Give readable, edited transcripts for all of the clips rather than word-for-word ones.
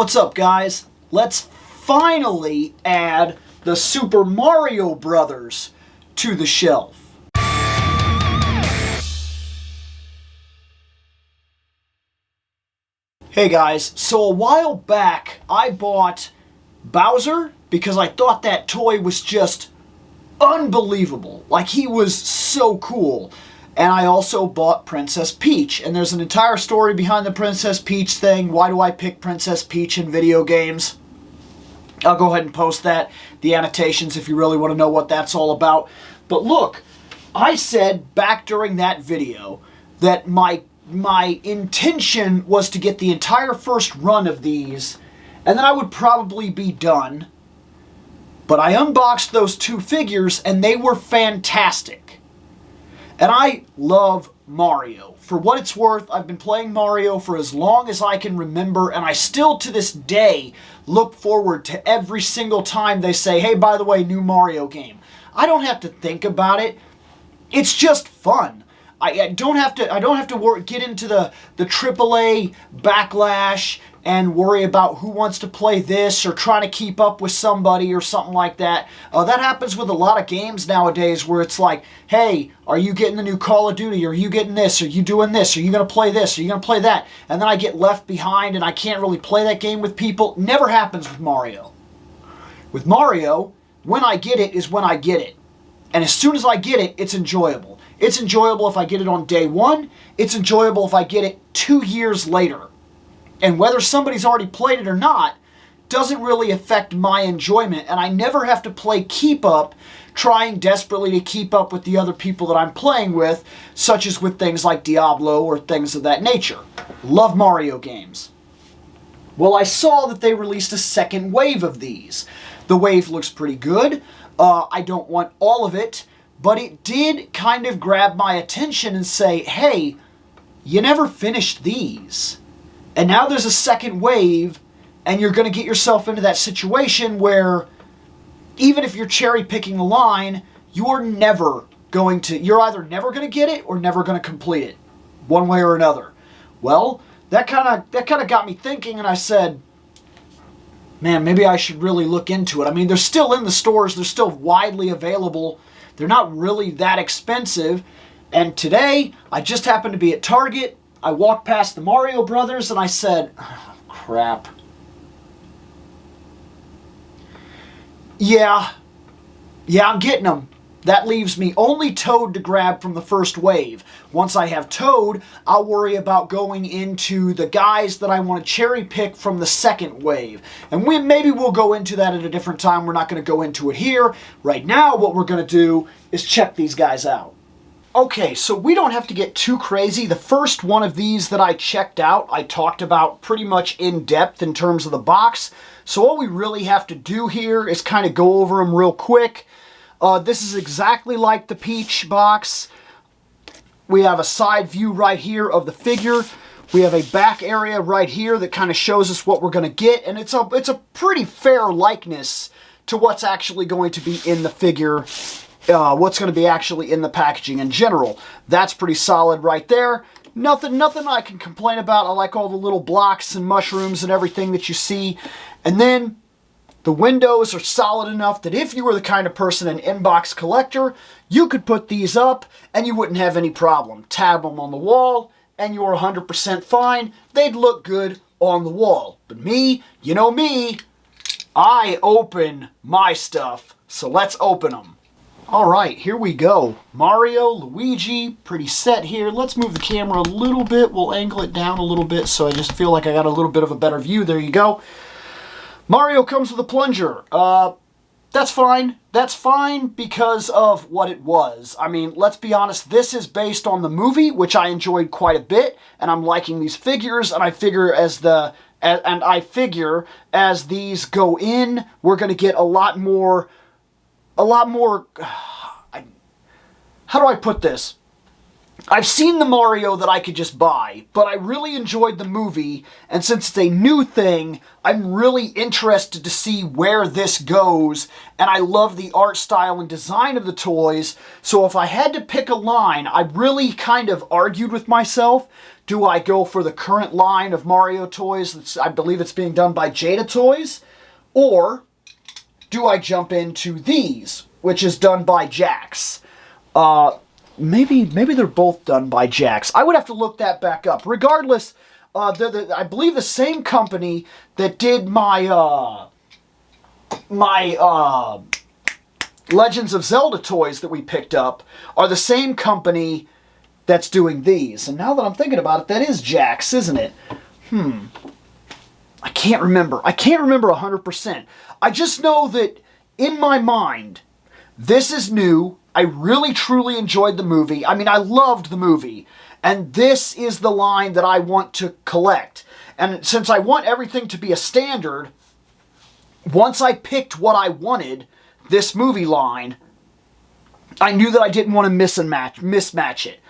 What's up, guys? Let's finally add the Super Mario Brothers to the shelf. Hey guys, so a while back I bought Bowser because I thought that toy was just unbelievable. Like, he was so cool. And I also bought Princess Peach, and there's an entire story behind the Princess Peach thing. Why do I pick Princess Peach in video games? I'll go ahead and post that, the annotations, if you really want to know what that's all about. But look, I said back during that video that my intention was to get the entire first run of these, and then I would probably be done. But I unboxed those two figures, and they were fantastic. And I love Mario. For what it's worth, I've been playing Mario for as long as I can remember, and I still to this day look forward to every single time they say, hey, by the way, new Mario game. I don't have to think about it. It's just fun. I don't have to get into the AAA backlash and worry about who wants to play this or trying to keep up with somebody or something like that. That happens with a lot of games nowadays where it's like, hey, are you getting the new Call of Duty? Are you getting this? Are you doing this? Are you going to play this? Are you going to play that? And then I get left behind and I can't really play that game with people. Never happens with Mario. With Mario, when I get it is when I get it. And as soon as I get it, it's enjoyable. It's enjoyable if I get it on day one. It's enjoyable if I get it 2 years later. And whether somebody's already played it or not doesn't really affect my enjoyment. And I never have to play keep up, trying desperately to keep up with the other people that I'm playing with, such as with things like Diablo or things of that nature. Love Mario games. Well, I saw that they released a second wave of these. The wave looks pretty good. I don't want all of it, but it did kind of grab my attention and say, hey, you never finished these. And now there's a second wave, and you're going to get yourself into that situation where even if you're cherry picking the line, you're either never going to get it or never going to complete it, one way or another. Well, that kind of got me thinking, and I said, man, maybe I should really look into it. I mean, they're still in the stores. They're still widely available. They're not really that expensive. And today, I just happened to be at Target. I walked past the Mario Brothers, and I said, oh, crap. Yeah, I'm getting them. That leaves me only Toad to grab from the first wave. Once I have Toad, I'll worry about going into the guys that I want to cherry pick from the second wave. And maybe we'll go into that at a different time. We're not going to go into it here. Right now, what we're going to do is check these guys out. Okay, so we don't have to get too crazy. The first one of these that I checked out, I talked about pretty much in depth in terms of the box. So all we really have to do here is kind of go over them real quick. This is exactly like the Peach box. We have a side view right here of the figure. We have a back area right here that kind of shows us what we're going to get. And it's a pretty fair likeness to what's actually going to be in the figure, what's going to be actually in the packaging in general. That's pretty solid right there. Nothing I can complain about. I like all the little blocks and mushrooms and everything that you see. And then the windows are solid enough that if you were the kind of person, an inbox collector, you could put these up and you wouldn't have any problem. Tab them on the wall and you're 100% fine. They'd look good on the wall. But me, you know me, I open my stuff. So let's open them. All right, here we go. Mario, Luigi, pretty set here. Let's move the camera a little bit. We'll angle it down a little bit so I just feel like I got a little bit of a better view. There you go. Mario comes with a plunger. That's fine. That's fine because of what it was. I mean, let's be honest, this is based on the movie, which I enjoyed quite a bit, and I'm liking these figures, and I figure as these go in, we're going to get a lot more, how do I put this? I've seen the Mario that I could just buy, but I really enjoyed the movie, and since it's a new thing, I'm really interested to see where this goes, and I love the art style and design of the toys, so if I had to pick a line, I really kind of argued with myself. Do I go for the current line of Mario toys? I believe it's being done by Jada Toys, or do I jump into these, which is done by Jax? Maybe they're both done by Jax. I would have to look that back up. Regardless, I believe the same company that did my Legends of Zelda toys that we picked up are the same company that's doing these. And now that I'm thinking about it, that is Jax, isn't it? I can't remember. I can't remember 100%. I just know that in my mind, this is new. I really, truly enjoyed the movie. I mean, I loved the movie. And this is the line that I want to collect. And since I want everything to be a standard, once I picked what I wanted, this movie line, I knew that I didn't want to mismatch it.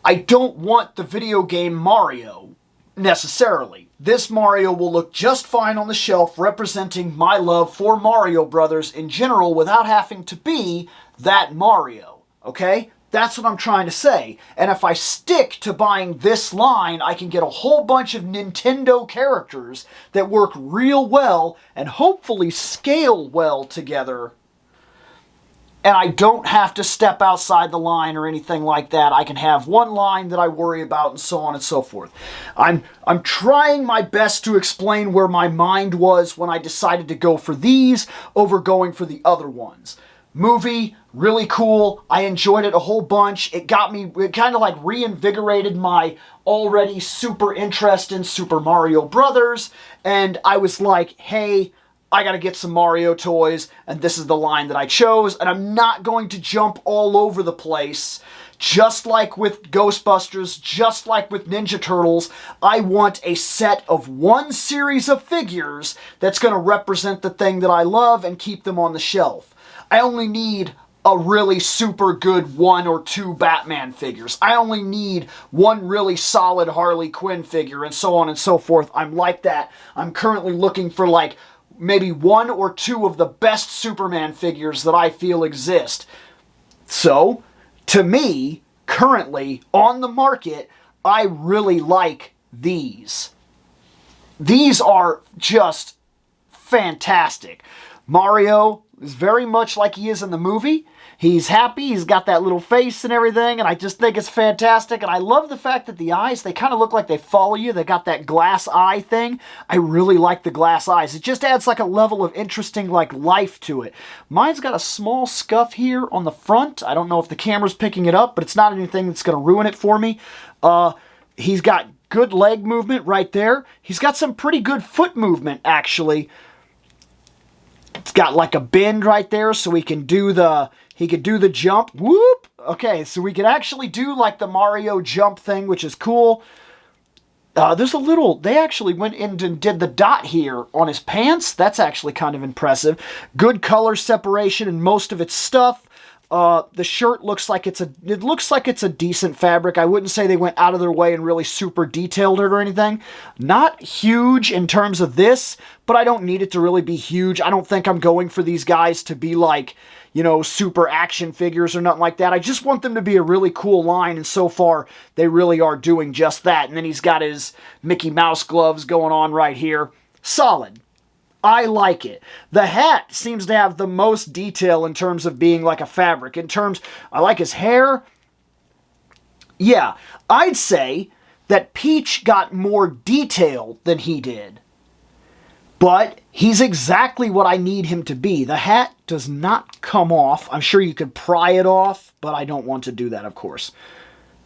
I don't want the video game Mario, necessarily. This Mario will look just fine on the shelf, representing my love for Mario Brothers in general without having to be that Mario, okay? That's what I'm trying to say. And if I stick to buying this line, I can get a whole bunch of Nintendo characters that work real well and hopefully scale well together. And I don't have to step outside the line or anything like that. I can have one line that I worry about and so on and so forth. I'm trying my best to explain where my mind was when I decided to go for these over going for the other ones. Movie, really cool. I enjoyed it a whole bunch. It kind of like reinvigorated my already super interest in Super Mario Brothers. And I was like, hey, I gotta get some Mario toys, and this is the line that I chose, and I'm not going to jump all over the place. Just like with Ghostbusters, just like with Ninja Turtles, I want a set of one series of figures that's gonna represent the thing that I love and keep them on the shelf. I only need a really super good 1 or 2 Batman figures. I only need one really solid Harley Quinn figure, and so on and so forth. I'm like that. I'm currently looking for like maybe 1 or 2 of the best Superman figures that I feel exist. So, to me, currently on the market, I really like these. These are just fantastic. Mario is very much like he is in the movie. He's happy, he's got that little face and everything, and I just think it's fantastic. And I love the fact that the eyes, they kind of look like they follow you. They got that glass eye thing. I really like the glass eyes. It just adds like a level of interesting like life to it. Mine's got a small scuff here on the front. I don't know if the camera's picking it up, but it's not anything that's going to ruin it for me. He's got good leg movement right there. He's got some pretty good foot movement, actually. It's got like a bend right there, so he could do the jump. Whoop! Okay, so we could actually do like the Mario jump thing, which is cool. They actually went in and did the dot here on his pants. That's actually kind of impressive. Good color separation in most of its stuff. The shirt looks like it's a decent fabric. I wouldn't say they went out of their way and really super detailed it or anything. Not huge in terms of this, but I don't need it to really be huge. I don't think I'm going for these guys to be like, you know, super action figures or nothing like that. I just want them to be a really cool line, and so far they really are doing just that. And then he's got his Mickey Mouse gloves going on right here. Solid. I like it. The hat seems to have the most detail in terms of being like a fabric. I like his hair. Yeah, I'd say that Peach got more detail than he did. But he's exactly what I need him to be. The hat does not come off. I'm sure you could pry it off, but I don't want to do that, of course.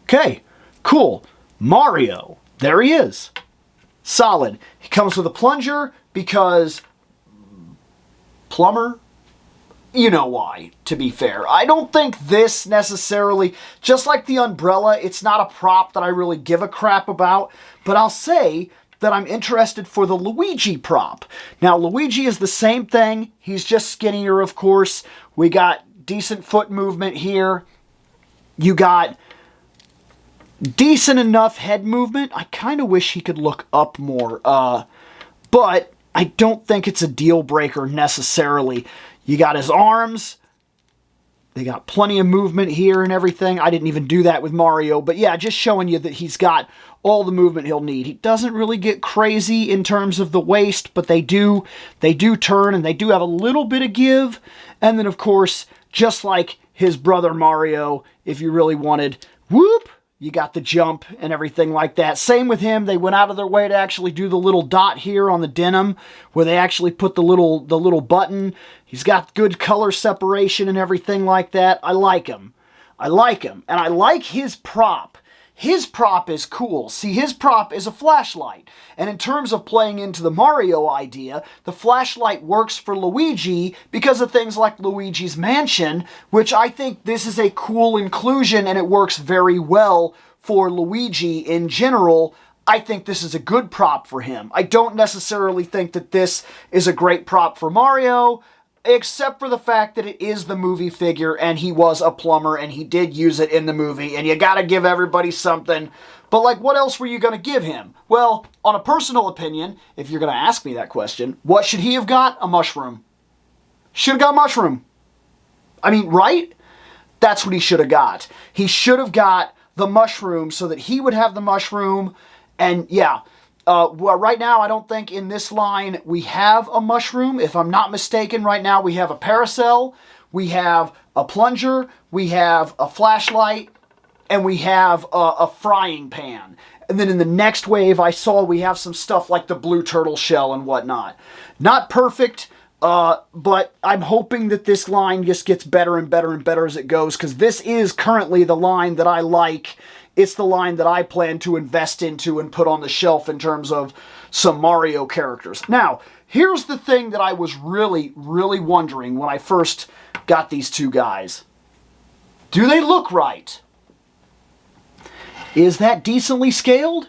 Okay, cool. Mario. There he is. Solid. He comes with a plunger because plumber? You know why, to be fair. I don't think this necessarily, just like the umbrella, it's not a prop that I really give a crap about, but I'll say that I'm interested for the Luigi prop. Now, Luigi is the same thing. He's just skinnier, of course. We got decent foot movement here. You got decent enough head movement. I kind of wish he could look up more, but I don't think it's a deal breaker necessarily. You got his arms. They got plenty of movement here and everything. I didn't even do that with Mario, but yeah, just showing you that he's got all the movement he'll need. He doesn't really get crazy in terms of the waist, but they do turn, and they do have a little bit of give. And then, of course, just like his brother Mario, if you really wanted, whoop, you got the jump and everything like that. Same with him. They went out of their way to actually do the little dot here on the denim, where they actually put the little button. He's got good color separation and everything like that. I like him. I like him. And I like his prop. His prop is cool. See, his prop is a flashlight. And in terms of playing into the Mario idea, the flashlight works for Luigi because of things like Luigi's Mansion, which I think this is a cool inclusion, and it works very well for Luigi in general. I think this is a good prop for him. I don't necessarily think that this is a great prop for Mario, except for the fact that it is the movie figure, and he was a plumber, and he did use it in the movie, and you gotta give everybody something. But, like, what else were you gonna give him? Well, on a personal opinion, if you're gonna ask me that question, what should he have got? A mushroom. Should have got a mushroom. I mean, right? That's what he should have got. He should have got the mushroom so that he would have the mushroom, and yeah. Well, right now, I don't think in this line we have a mushroom. If I'm not mistaken, right now we have a parasol, we have a plunger, we have a flashlight, and we have a frying pan. And then in the next wave, I saw we have some stuff like the blue turtle shell and whatnot. Not perfect, but I'm hoping that this line just gets better and better and better as it goes, because this is currently the line that I like. It's the line that I plan to invest into and put on the shelf in terms of some Mario characters. Now, here's the thing that I was really, really wondering when I first got these two guys. Do they look right? Is that decently scaled?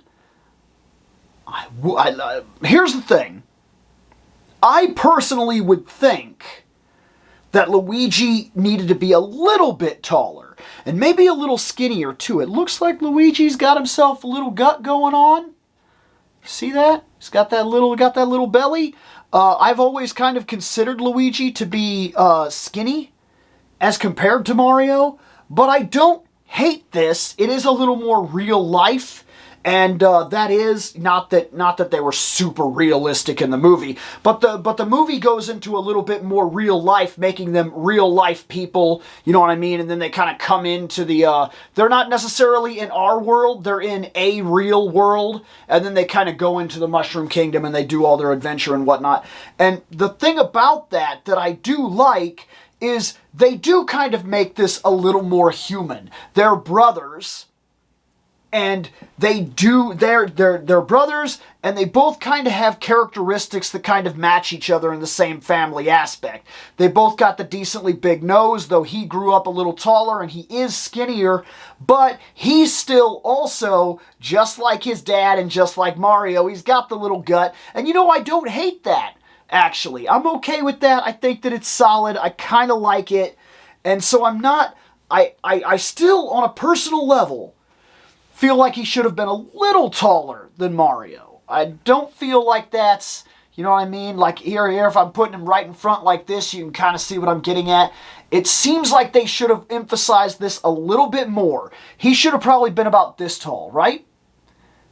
Here's the thing. I personally would think that Luigi needed to be a little bit taller, and maybe a little skinnier too. It looks like Luigi's got himself a little gut going on. See that? He's got that little belly. I've always kind of considered Luigi to be skinny as compared to Mario, but I don't hate this. It is a little more real life. And that is not that they were super realistic in the movie, but the movie goes into a little bit more real life, making them real life people. You know what I mean? And then they kind of come into the. They're not necessarily in our world; they're in a real world, and then they kind of go into the Mushroom Kingdom and they do all their adventure and whatnot. And the thing about that I do like is they do kind of make this a little more human. They're brothers. And they're brothers, and they both kind of have characteristics that kind of match each other in the same family aspect. They both got the decently big nose, though he grew up a little taller and he is skinnier, but he's still also, just like his dad and just like Mario, he's got the little gut. And you know, I don't hate that, actually. I'm okay with that. I think that it's solid. I kind of like it. And so I'm not, I still, on a personal level, feel like he should have been a little taller than Mario. I don't feel like that's, you know what I mean? Like here, if I'm putting him right in front like this, you can kind of see what I'm getting at. It seems like they should have emphasized this a little bit more. He should have probably been about this tall, right?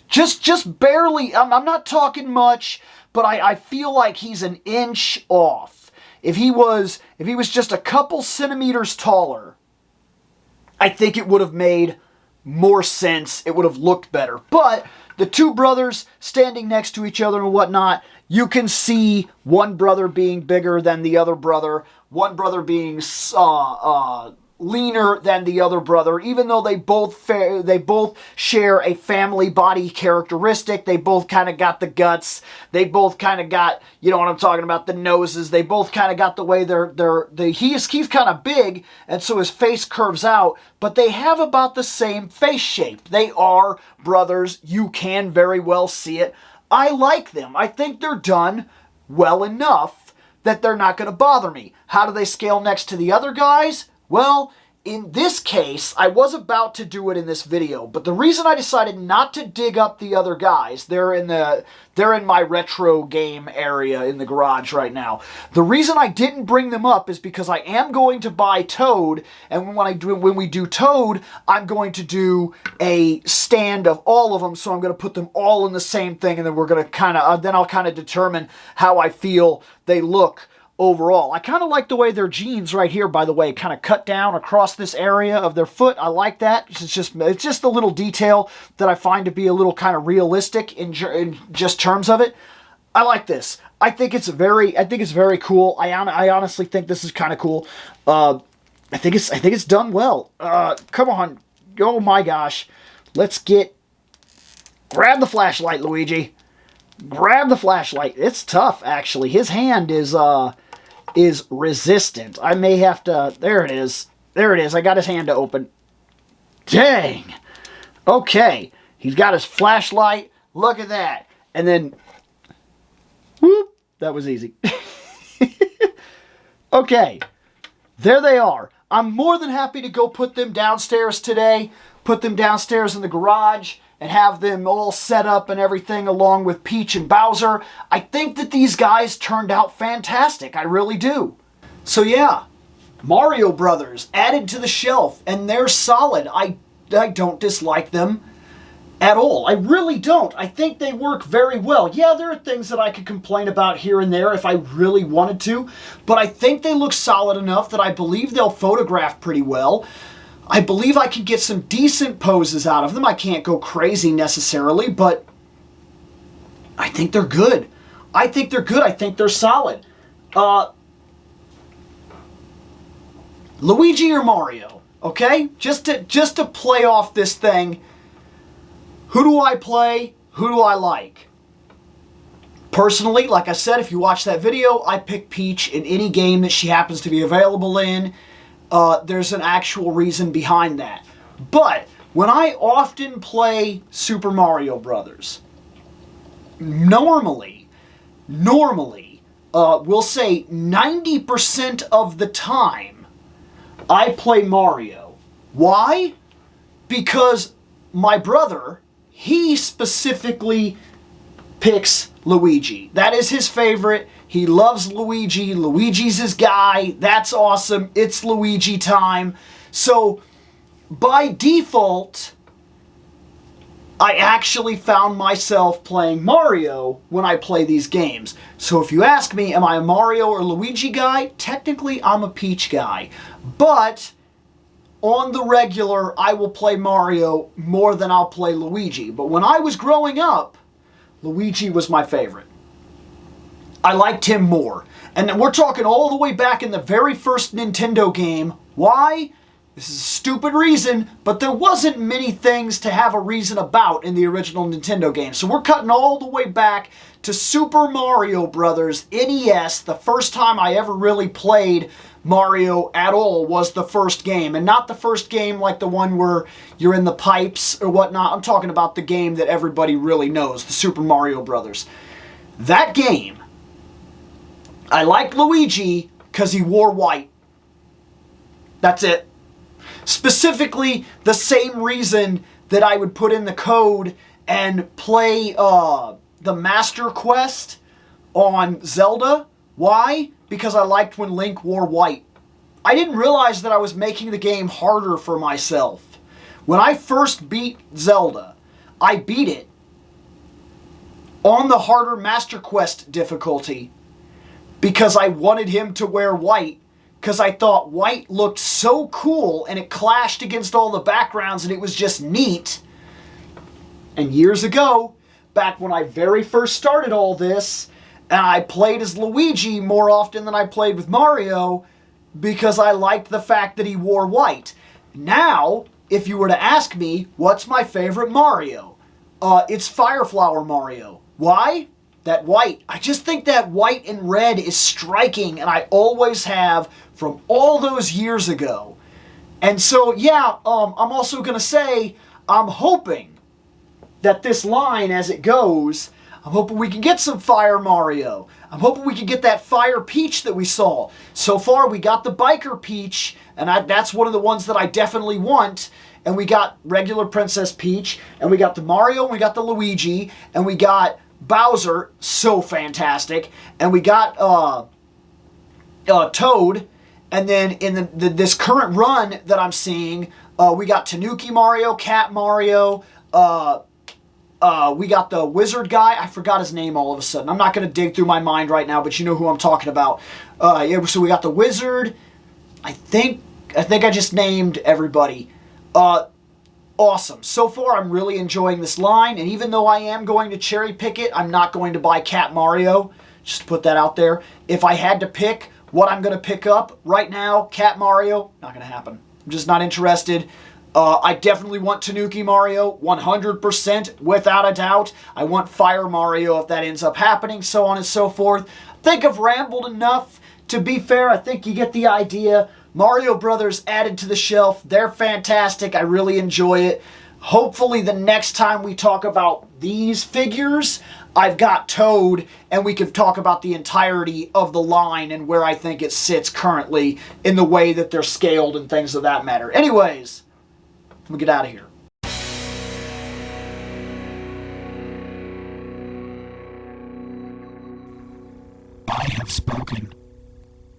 Just barely. I'm not talking much, but I feel like he's an inch off. If he was just a couple centimeters taller, I think it would have made more sense. It would have looked better. But the two brothers standing next to each other and whatnot, you can see one brother being bigger than the other brother, one brother being leaner than the other brother, even though they both share a family body characteristic. They both kind of got the guts. They both kind of got, you know what I'm talking about, the noses. They both kind of got the way he's kind of big, and so his face curves out, but they have about the same face shape. They are brothers. You can very well see it. I like them. I think they're done well enough that they're not going to bother me. How do they scale next to the other guys? Well, in this case, I was about to do it in this video, but the reason I decided not to dig up the other guys, they're in my retro game area in the garage right now. The reason I didn't bring them up is because I am going to buy Toad, and when we do Toad, I'm going to do a stand of all of them, so I'm going to put them all in the same thing, and then we're going to then I'll kind of determine how I feel they look overall. I kind of like the way their jeans right here, by the way, kind of cut down across this area of their foot. I like that. It's just a little detail that I find to be a little kind of realistic in just terms of it. I like this. I think it's very cool. I honestly think this is kind of cool. I think it's done well. Come on. Oh my gosh. Grab the flashlight, Luigi. Grab the flashlight. It's tough, actually. His hand is resistant. I may have to... There it is. There it is. I got his hand to open. Dang. Okay. He's got his flashlight. Look at that. And then... Whoop. That was easy. Okay. There they are. I'm more than happy to go put them downstairs today. Put them downstairs in the garage and have them all set up and everything along with Peach and Bowser. I think that these guys turned out fantastic. I really do. So yeah, Mario Brothers added to the shelf, and they're solid. I don't dislike them at all. I really don't. I think they work very well. Yeah, there are things that I could complain about here and there if I really wanted to, but I think they look solid enough that I believe they'll photograph pretty well. I believe I can get some decent poses out of them. I can't go crazy necessarily, but I think they're good. I think they're good. I think they're solid. Luigi or Mario, okay? Just to play off this thing, who do I play? Who do I like? Personally, like I said, if you watch that video, I pick Peach in any game that she happens to be available in. There's an actual reason behind that. But when I often play Super Mario Brothers, normally, we'll say 90% of the time, I play Mario. Why? Because my brother, he specifically picks Luigi. That is his favorite. He loves Luigi. Luigi's his guy. That's awesome. It's Luigi time. So, by default, I actually found myself playing Mario when I play these games. So if you ask me, am I a Mario or Luigi guy? Technically, I'm a Peach guy. But on the regular, I will play Mario more than I'll play Luigi. But when I was growing up, Luigi was my favorite. I liked him more. And we're talking all the way back in the very first Nintendo game. Why? This is a stupid reason, but there wasn't many things to have a reason about in the original Nintendo game. So we're cutting all the way back to Super Mario Brothers NES. The first time I ever really played Mario at all was the first game. And not the first game like the one where you're in the pipes or whatnot. I'm talking about the game that everybody really knows, the Super Mario Brothers. That game, I liked Luigi because he wore white. That's it. Specifically, the same reason that I would put in the code and play the Master Quest on Zelda. Why? Because I liked when Link wore white. I didn't realize that I was making the game harder for myself. When I first beat Zelda, I beat it on the harder Master Quest difficulty because I wanted him to wear white, because I thought white looked so cool and it clashed against all the backgrounds and it was just neat. And years ago, back when I very first started all this, and I played as Luigi more often than I played with Mario because I liked the fact that he wore white. Now, if you were to ask me, what's my favorite Mario? It's Fire Flower Mario. Why? That white. I just think that white and red is striking, and I always have from all those years ago. And so, yeah, I'm also going to say, I'm hoping that this line, as it goes, I'm hoping we can get some Fire Mario. I'm hoping we can get that Fire Peach that we saw. So far, we got the Biker Peach, and that's one of the ones that I definitely want. And we got regular Princess Peach, and we got the Mario, and we got the Luigi, and we got Bowser, so fantastic, and we got Toad, and then in this current run that I'm seeing, we got Tanuki Mario, Cat Mario, we got the wizard guy. I forgot his name all of a sudden. I'm not going to dig through my mind right now, but you know who I'm talking about. Yeah, so we got the wizard. I think I just named everybody. Awesome. So far, I'm really enjoying this line, and even though I am going to cherry pick it, I'm not going to buy Cat Mario. Just to put that out there. If I had to pick what I'm going to pick up right now, Cat Mario, not going to happen. I'm just not interested. I definitely want Tanuki Mario, 100%, without a doubt. I want Fire Mario if that ends up happening, so on and so forth. I think I've rambled enough. To be fair, I think you get the idea. Mario Brothers added to the shelf. They're fantastic. I really enjoy it. Hopefully the next time we talk about these figures, I've got Toad, and we can talk about the entirety of the line and where I think it sits currently in the way that they're scaled and things of that matter. Anyways, let me get out of here. I have spoken.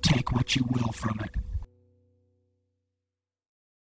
Take what you will from it.